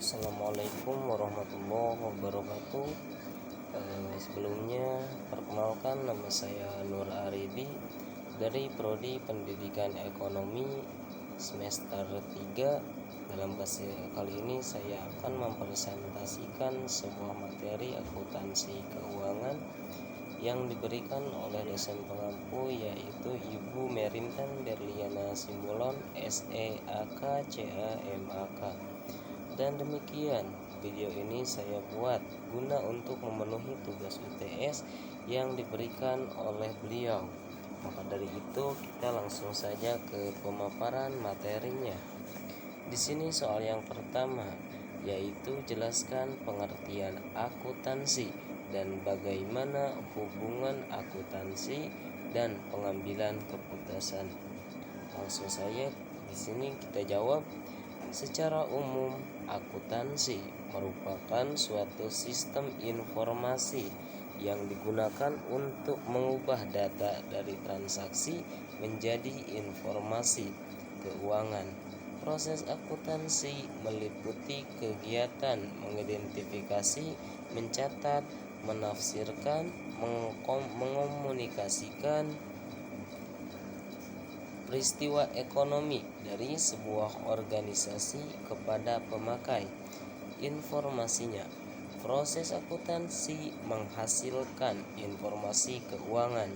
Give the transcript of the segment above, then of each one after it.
Assalamualaikum warahmatullahi wabarakatuh. Sebelumnya perkenalkan, nama saya Nur Aribi dari Prodi Pendidikan Ekonomi semester 3. Dalam kali ini saya akan mempresentasikan sebuah materi akuntansi keuangan yang diberikan oleh dosen pengampu, yaitu Ibu Merintan Berliana Simbolon, SEAK CAMAK. Dan demikian, video ini saya buat guna untuk memenuhi tugas UTS yang diberikan oleh beliau. Maka dari itu kita langsung saja ke pemaparan materinya. Di sini soal yang pertama, yaitu jelaskan pengertian akuntansi dan bagaimana hubungan akuntansi dan pengambilan keputusan. Langsung saja di sini kita jawab. Secara umum, akuntansi merupakan suatu sistem informasi yang digunakan untuk mengubah data dari transaksi menjadi informasi keuangan. Proses akuntansi meliputi kegiatan mengidentifikasi, mencatat, menafsirkan, mengomunikasikan peristiwa ekonomi dari sebuah organisasi kepada pemakai informasinya. Proses akuntansi menghasilkan informasi keuangan.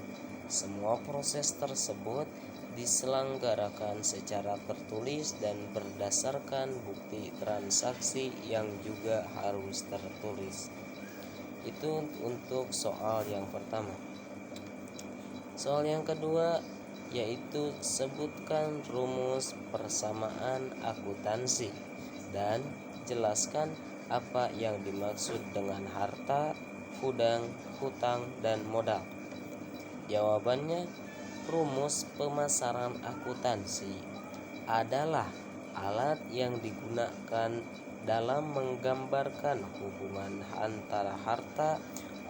Semua proses tersebut diselenggarakan secara tertulis dan berdasarkan bukti transaksi yang juga harus tertulis. Itu untuk soal yang pertama. Soal yang kedua, yaitu sebutkan rumus persamaan akuntansi dan jelaskan apa yang dimaksud dengan harta, hutang, dan modal. Jawabannya, rumus pemasaran akuntansi adalah alat yang digunakan dalam menggambarkan hubungan antara harta,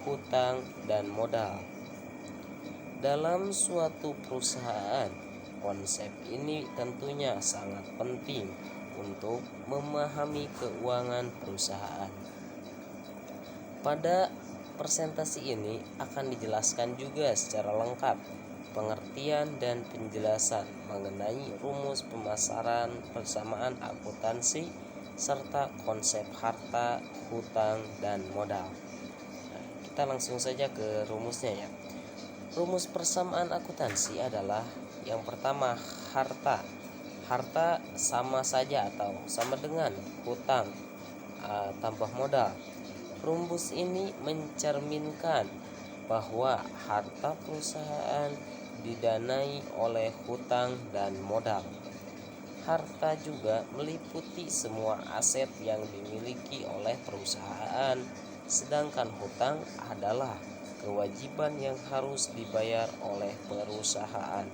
hutang, dan modal. Dalam suatu perusahaan, konsep ini tentunya sangat penting untuk memahami keuangan perusahaan. Pada presentasi ini akan dijelaskan juga secara lengkap pengertian dan penjelasan mengenai rumus pemasaran persamaan akuntansi serta konsep harta, hutang, dan modal. Kita langsung saja ke rumusnya ya. Rumus persamaan akuntansi adalah yang pertama, harta. Harta sama saja atau sama dengan hutang tambah modal. Rumus ini mencerminkan bahwa harta perusahaan didanai oleh hutang dan modal. Harta juga meliputi semua aset yang dimiliki oleh perusahaan, sedangkan hutang adalah kewajiban yang harus dibayar oleh perusahaan.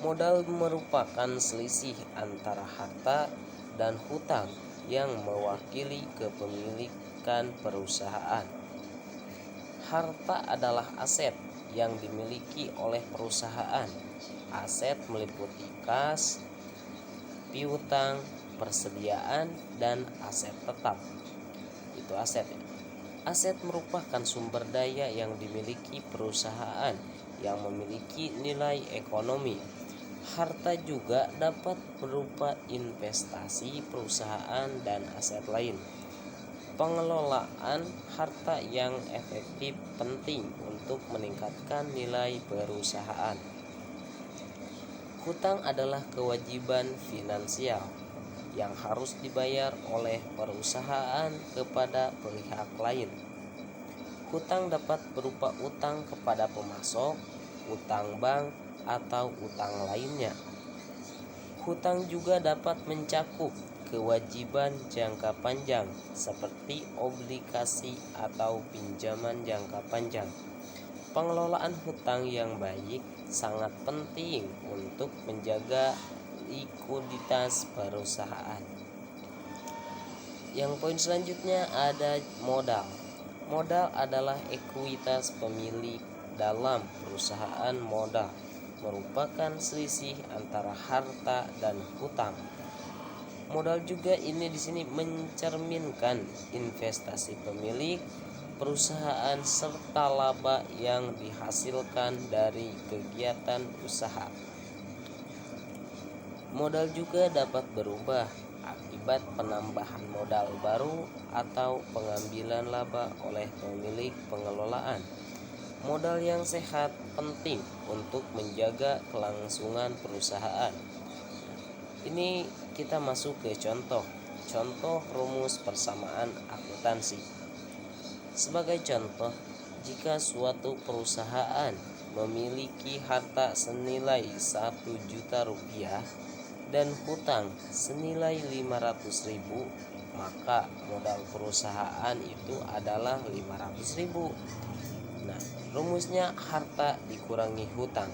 Modal merupakan selisih antara harta dan hutang yang mewakili kepemilikan perusahaan. Harta adalah aset yang dimiliki oleh perusahaan. Aset meliputi kas, piutang, persediaan, dan aset tetap. Itu aset ya. Aset merupakan sumber daya yang dimiliki perusahaan yang memiliki nilai ekonomi. Harta juga dapat berupa investasi perusahaan dan aset lain. Pengelolaan harta yang efektif penting untuk meningkatkan nilai perusahaan. Hutang adalah kewajiban finansial yang harus dibayar oleh perusahaan kepada pihak lain. Hutang dapat berupa utang kepada pemasok, utang bank, atau utang lainnya. Hutang juga dapat mencakup kewajiban jangka panjang seperti obligasi atau pinjaman jangka panjang. Pengelolaan hutang yang baik sangat penting untuk menjaga likuiditas perusahaan. Yang poin selanjutnya ada modal. Modal adalah ekuitas pemilik dalam perusahaan. Modal merupakan selisih antara harta dan hutang. Modal juga ini di sini mencerminkan investasi pemilik perusahaan serta laba yang dihasilkan dari kegiatan usaha. Modal juga dapat berubah akibat penambahan modal baru atau pengambilan laba oleh pemilik pengelolaan. Modal yang sehat penting untuk menjaga kelangsungan perusahaan. Ini kita masuk ke contoh rumus persamaan akuntansi. Sebagai contoh, jika suatu perusahaan memiliki harta senilai 1 juta rupiah dan hutang senilai 500.000, maka modal perusahaan itu adalah 500.000. Nah, rumusnya harta dikurangi hutang.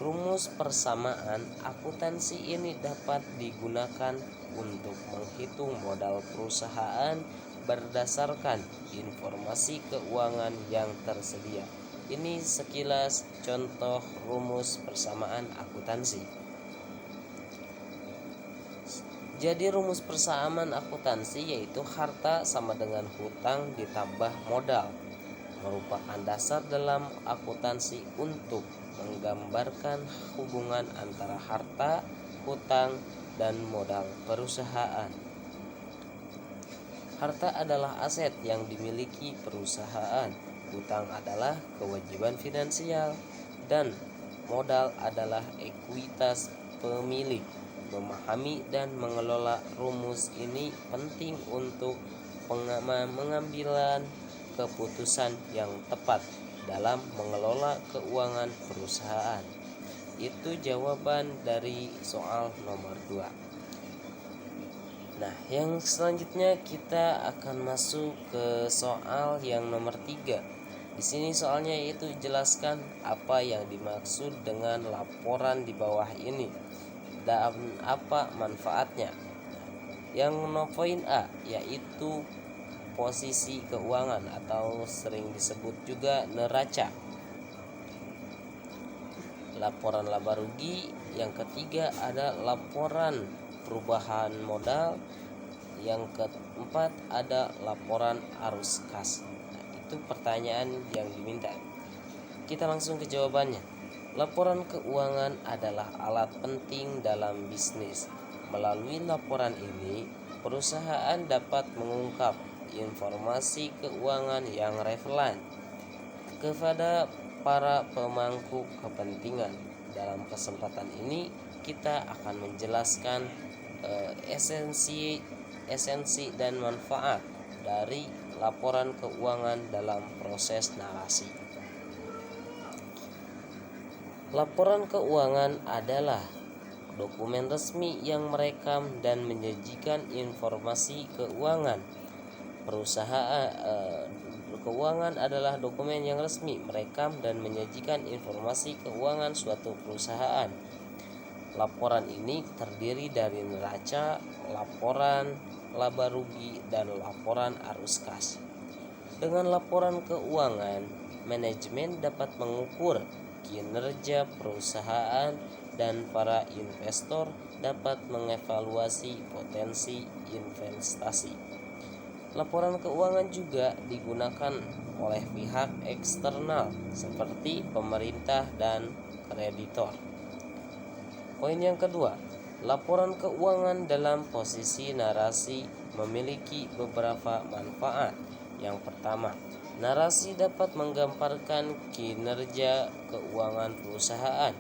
Rumus persamaan akuntansi ini dapat digunakan untuk menghitung modal perusahaan berdasarkan informasi keuangan yang tersedia. Ini sekilas contoh rumus persamaan akuntansi. Jadi rumus persamaan akuntansi yaitu harta sama dengan hutang ditambah modal, merupakan dasar dalam akuntansi untuk menggambarkan hubungan antara harta, hutang, dan modal perusahaan. Harta adalah aset yang dimiliki perusahaan, hutang adalah kewajiban finansial, dan modal adalah ekuitas pemilik. Memahami dan mengelola rumus ini penting untuk pengambilan keputusan yang tepat dalam mengelola keuangan perusahaan. Itu jawaban dari soal nomor 2. Nah, yang selanjutnya kita akan masuk ke soal yang nomor 3. Di sini soalnya yaitu jelaskan apa yang dimaksud dengan laporan di bawah ini dan apa manfaatnya. Yang poin A yaitu posisi keuangan atau sering disebut juga neraca. Laporan laba rugi. Yang ketiga ada laporan perubahan modal. Yang keempat ada laporan arus kas. Nah, itu pertanyaan yang diminta. Kita langsung ke jawabannya. Laporan keuangan adalah alat penting dalam bisnis. Melalui laporan ini, perusahaan dapat mengungkap informasi keuangan yang relevan kepada para pemangku kepentingan. Dalam kesempatan ini kita akan menjelaskan esensi dan manfaat dari laporan keuangan dalam proses narasi. Laporan keuangan adalah dokumen resmi yang merekam dan menyajikan informasi keuangan. Keuangan adalah dokumen yang resmi merekam dan menyajikan informasi keuangan suatu perusahaan. Laporan ini terdiri dari neraca, laporan laba rugi, dan laporan arus kas. Dengan laporan keuangan, manajemen dapat mengukur kinerja perusahaan dan para investor dapat mengevaluasi potensi investasi. Laporan keuangan juga digunakan oleh pihak eksternal seperti pemerintah dan kreditor. Poin yang kedua, laporan keuangan dalam posisi narasi memiliki beberapa manfaat. Yang pertama, narasi dapat menggambarkan kinerja keuangan perusahaan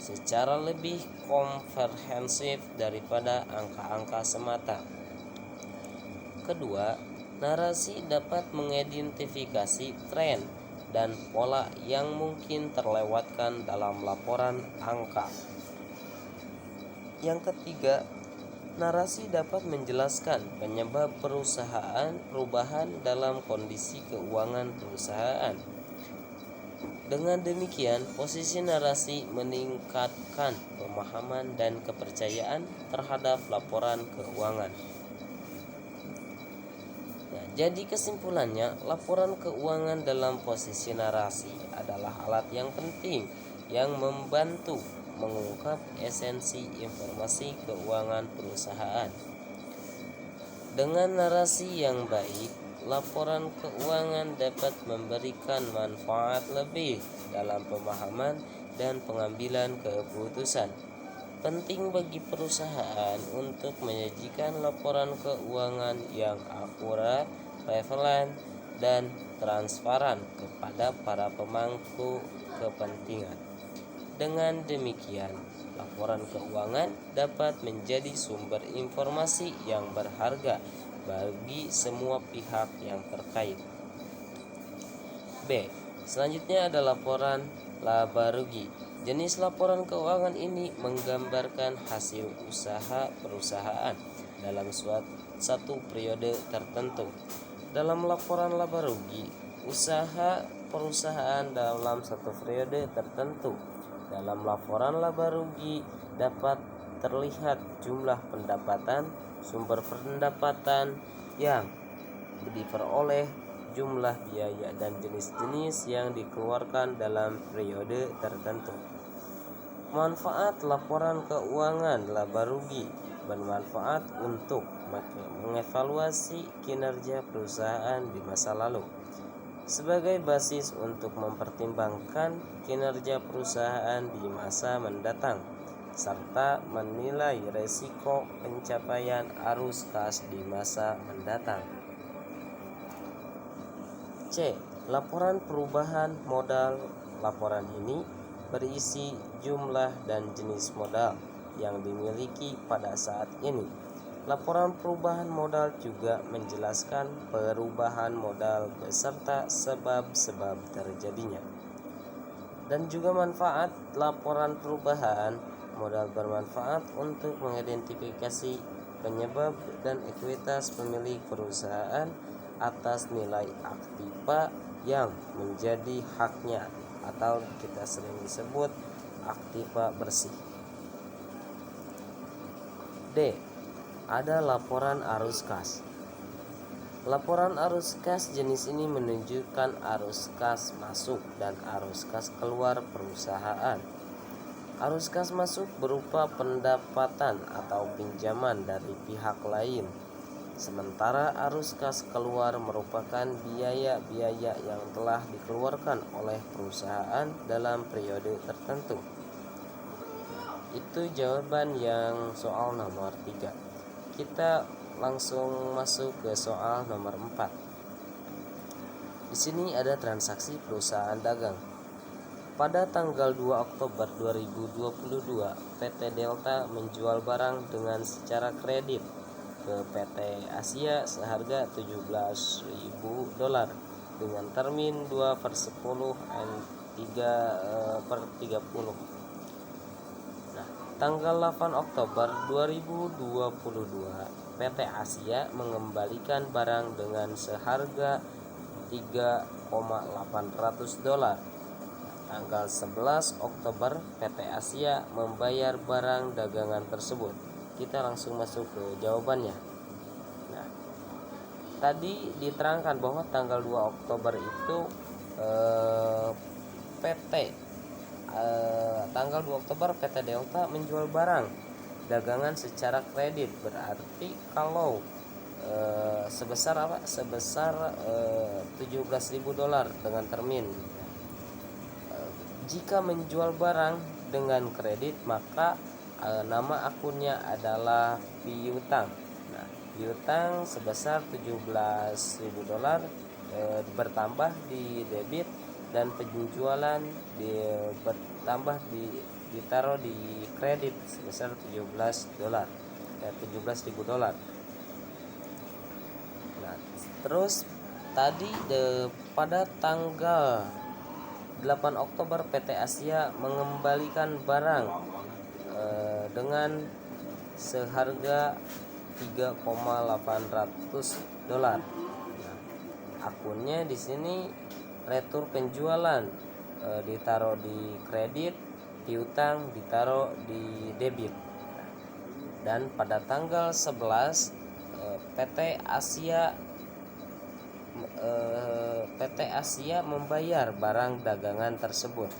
secara lebih komprehensif daripada angka-angka semata. Kedua, narasi dapat mengidentifikasi tren dan pola yang mungkin terlewatkan dalam laporan angka. Yang ketiga, narasi dapat menjelaskan penyebab perubahan dalam kondisi keuangan perusahaan. Dengan demikian, posisi narasi meningkatkan pemahaman dan kepercayaan terhadap laporan keuangan. Nah, jadi kesimpulannya, laporan keuangan dalam posisi narasi adalah alat yang penting yang membantu mengungkap esensi informasi keuangan perusahaan. Dengan narasi yang baik, laporan keuangan dapat memberikan manfaat lebih dalam pemahaman dan pengambilan keputusan. Penting bagi perusahaan untuk menyajikan laporan keuangan yang akurat, relevan, dan transparan kepada para pemangku kepentingan. Dengan demikian, laporan keuangan dapat menjadi sumber informasi yang berharga bagi semua pihak yang terkait. B. Selanjutnya ada laporan laba rugi. Jenis laporan keuangan ini menggambarkan hasil usaha perusahaan dalam satu periode tertentu. Dalam laporan laba rugi, usaha perusahaan dalam satu periode tertentu. Dalam laporan laba rugi dapat terlihat jumlah pendapatan, sumber pendapatan yang diperoleh, jumlah biaya dan jenis-jenis yang dikeluarkan dalam periode tertentu. Manfaat laporan keuangan laba rugi bermanfaat untuk mengevaluasi kinerja perusahaan di masa lalu sebagai basis untuk mempertimbangkan kinerja perusahaan di masa mendatang serta menilai resiko pencapaian arus kas di masa mendatang. C. Laporan perubahan modal. Laporan ini berisi jumlah dan jenis modal yang dimiliki pada saat ini. Laporan perubahan modal juga menjelaskan perubahan modal beserta sebab-sebab terjadinya. Dan juga manfaat laporan perubahan modal bermanfaat untuk mengidentifikasi penyebab dan ekuitas pemilik perusahaan atas nilai aktiva yang menjadi haknya atau kita sering disebut aktiva bersih. D. Ada laporan arus kas. Laporan arus kas jenis ini menunjukkan arus kas masuk dan arus kas keluar perusahaan. Arus kas masuk berupa pendapatan atau pinjaman dari pihak lain, sementara arus kas keluar merupakan biaya-biaya yang telah dikeluarkan oleh perusahaan dalam periode tertentu. Itu jawaban yang soal nomor 3. Kita langsung masuk ke soal nomor 4. Di sini ada transaksi perusahaan dagang. Pada tanggal 2 Oktober 2022, PT Delta menjual barang dengan secara kredit ke PT Asia seharga $17.000 dengan termin 2/10 dan 3/30. Tanggal 8 Oktober 2022, PT Asia mengembalikan barang dengan seharga $3.800. Tanggal 11 Oktober, PT Asia membayar barang dagangan tersebut. Kita langsung masuk ke jawabannya. Nah, tadi diterangkan bahwa tanggal 2 Oktober itu tanggal 2 Oktober PT Delta menjual barang dagangan secara kredit. Berarti kalau sebesar $17.000 dengan termin. Jika menjual barang dengan kredit, maka nama akunnya adalah piutang. Nah, piutang sebesar $17.000 bertambah di debit, dan penjualan bertambah ditaruh di kredit sebesar $17.000. Nah, terus tadi pada tanggal 8 Oktober PT Asia mengembalikan barang dengan seharga $3.800. Nah, akunnya di sini retur penjualan ditaruh di kredit, piutang ditaruh di debit. Dan pada tanggal 11 PT Asia membayar barang dagangan tersebut.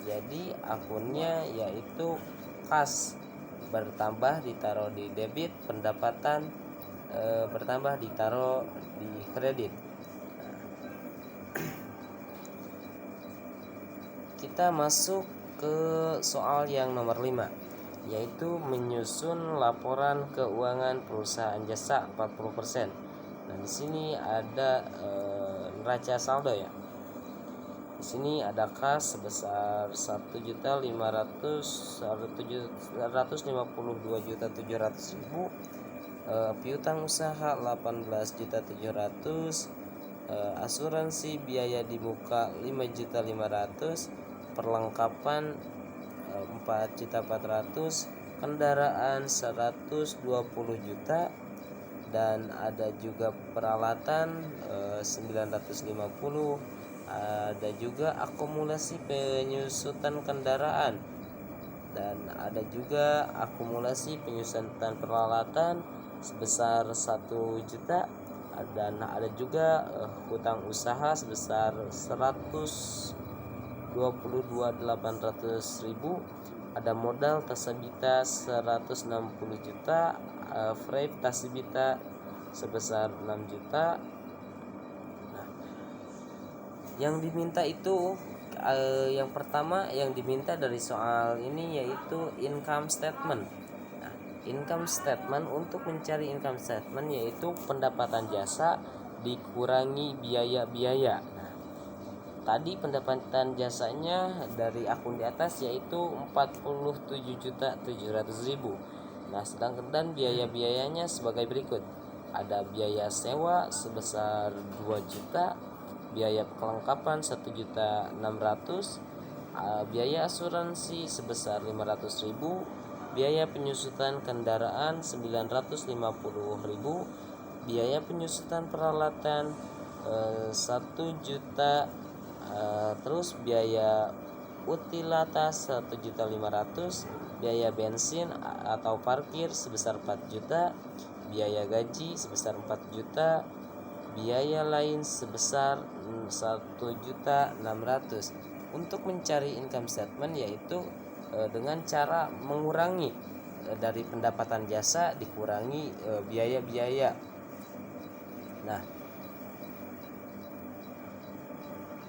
Jadi akunnya yaitu kas bertambah ditaruh di debit, pendapatan bertambah ditaruh di kredit. Kita masuk ke soal yang nomor 5, yaitu menyusun laporan keuangan perusahaan jasa 40%. Nah, di sini ada neraca saldo ya. Di sini ada kas sebesar 1.752.700.000, piutang usaha 18.700.000, asuransi biaya di muka 5.500.000, perlengkapan 4.400.000, kendaraan 120 juta, dan ada juga peralatan 950. Ada juga akumulasi penyusutan kendaraan, dan ada juga akumulasi penyusutan peralatan sebesar 1 juta, dan ada juga hutang usaha sebesar 122.800.000. Ada modal tasabita 160 juta, frame tasabita sebesar 6 juta. Yang diminta itu yang pertama yang diminta dari soal ini yaitu income statement. Nah, income statement, untuk mencari income statement yaitu pendapatan jasa dikurangi biaya-biaya. Nah, tadi pendapatan jasanya dari akun di atas yaitu 47.700.000. Nah, sedangkan dan biaya-biayanya sebagai berikut. Ada biaya sewa sebesar 2 juta, biaya kelengkapan 1.600.000, biaya asuransi sebesar 500.000, biaya penyusutan kendaraan 950.000, biaya penyusutan peralatan 1 juta, terus biaya utilatas 1.500.000, biaya bensin atau parkir sebesar 4 juta, biaya gaji sebesar 4 juta, biaya lain sebesar 1.600.000. Untuk mencari income statement yaitu dengan cara mengurangi dari pendapatan jasa dikurangi biaya-biaya. Nah,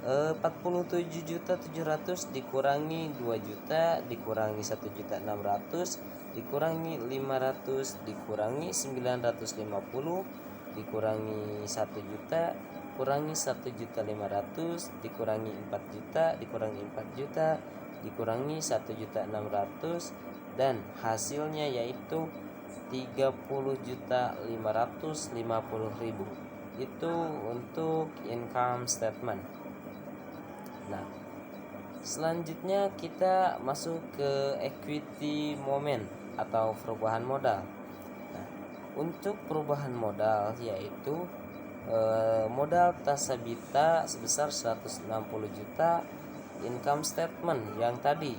47.700.000 dikurangi 2 juta dikurangi 1.600.000 dikurangi 500 dikurangi 950 dikurangi 1 juta kurangi 1.500.000 dikurangi 4 juta dikurangi 4 juta dikurangi 1.600.000, dan hasilnya yaitu 30.550.000. Itu untuk income statement. Nah, selanjutnya kita masuk ke equity moment atau perubahan modal. Nah, untuk perubahan modal yaitu modal tasabita sebesar 160 juta, income statement yang tadi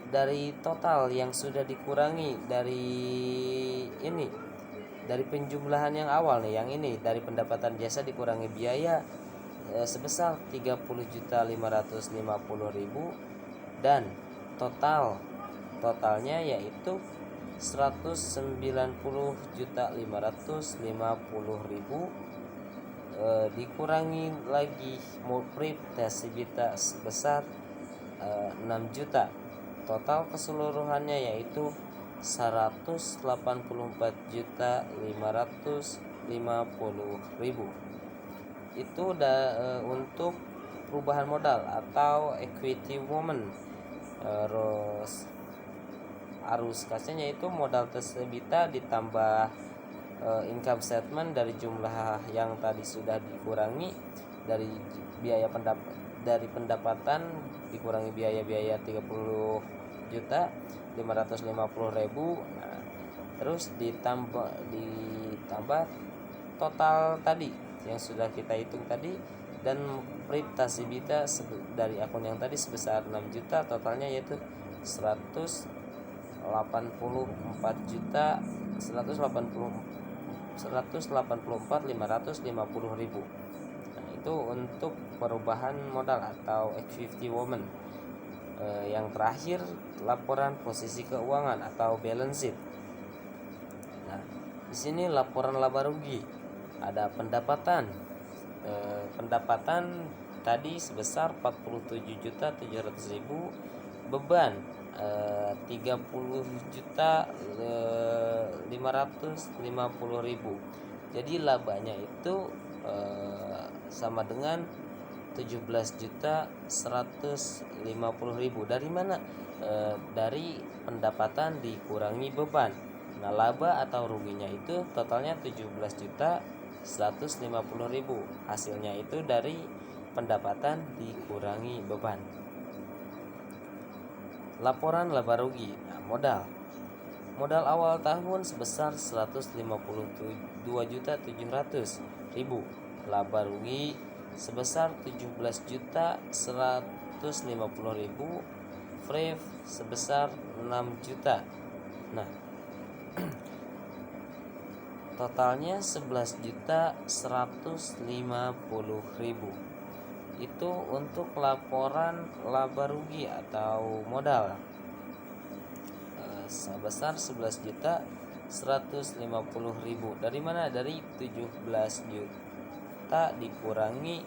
dari total yang sudah dikurangi dari ini, dari penjumlahan yang awal nih, yang ini dari pendapatan jasa dikurangi biaya sebesar 30.550.000, dan totalnya yaitu 190.550.000, dikurangi lagi muprib tasibita sebesar 6 juta. Total keseluruhannya yaitu 184.550.000. Itu untuk perubahan modal atau equity moment. Arus kasnya yaitu modal tasabita ditambah income statement dari jumlah yang tadi sudah dikurangi dari biaya pendapatan dikurangi biaya-biaya 30.550.000. Nah, terus ditambah total tadi yang sudah kita hitung tadi, dan prib tasibita dari akun yang tadi sebesar 6 juta, totalnya yaitu 184.550.000. Nah, itu untuk perubahan modal atau equity moment. Yang terakhir, laporan posisi keuangan atau balance sheet. Di sini laporan laba rugi. Ada pendapatan. Pendapatan tadi sebesar 47.700.000, beban 30.550.000. Jadi labanya itu sama dengan 17.150.000. Dari mana? Dari pendapatan dikurangi beban. Nah, laba atau ruginya itu totalnya 17.150.000. Hasilnya itu dari pendapatan dikurangi beban. Laporan laba rugi. Nah, modal awal tahun sebesar 152.700.000. Laba rugi sebesar 17.150.000. Free sebesar 6 juta. Nah, totalnya 11.150.000. Itu untuk laporan laba rugi atau modal sebesar 11.150.000. Dari mana? Dari 17 juta dikurangi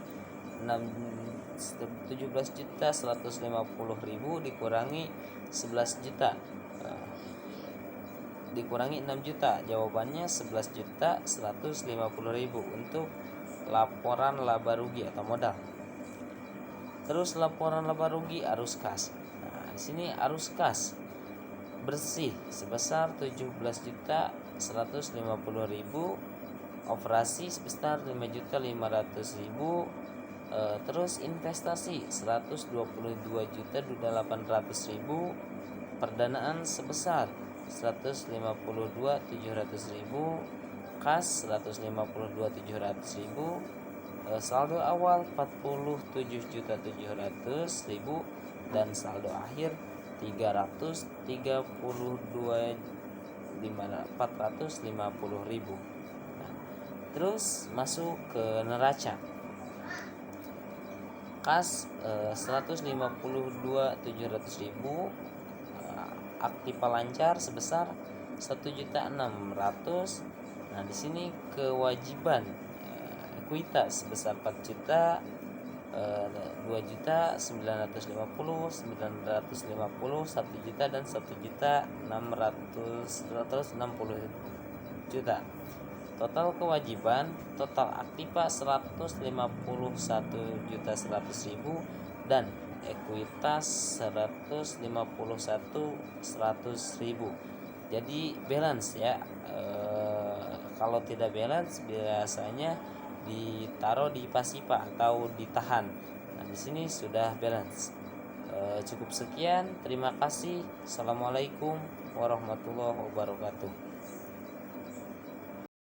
17.150.000 dikurangi 11 juta, dikurangi 6 juta. Jawabannya 11.150.000 untuk laporan laba rugi atau modal. Terus laporan laba rugi arus kas. Nah, di sini arus kas bersih sebesar 17.150.000, operasi sebesar 5.500.000, terus investasi 122.800.000, perdanaan sebesar 152.700.000, kas 152.700.000, saldo awal 47.700.000, dan saldo akhir 332.450.000. Nah, terus masuk ke neraca. Kas 152.700.000, aktiva lancar sebesar 1.600.000. Nah, di sini kewajiban ekuitas sebesar 4 juta, 2.950.000, 950, 1 juta, dan 1.660.000. Total kewajiban, total aktiva 151.100.000 dan ekuitas 151.100.000. Jadi balance ya. Kalau tidak balance biasanya ditaruh di pasipa atau ditahan. Nah, di sini sudah balance. Cukup sekian. Terima kasih. Assalamualaikum warahmatullahi wabarakatuh.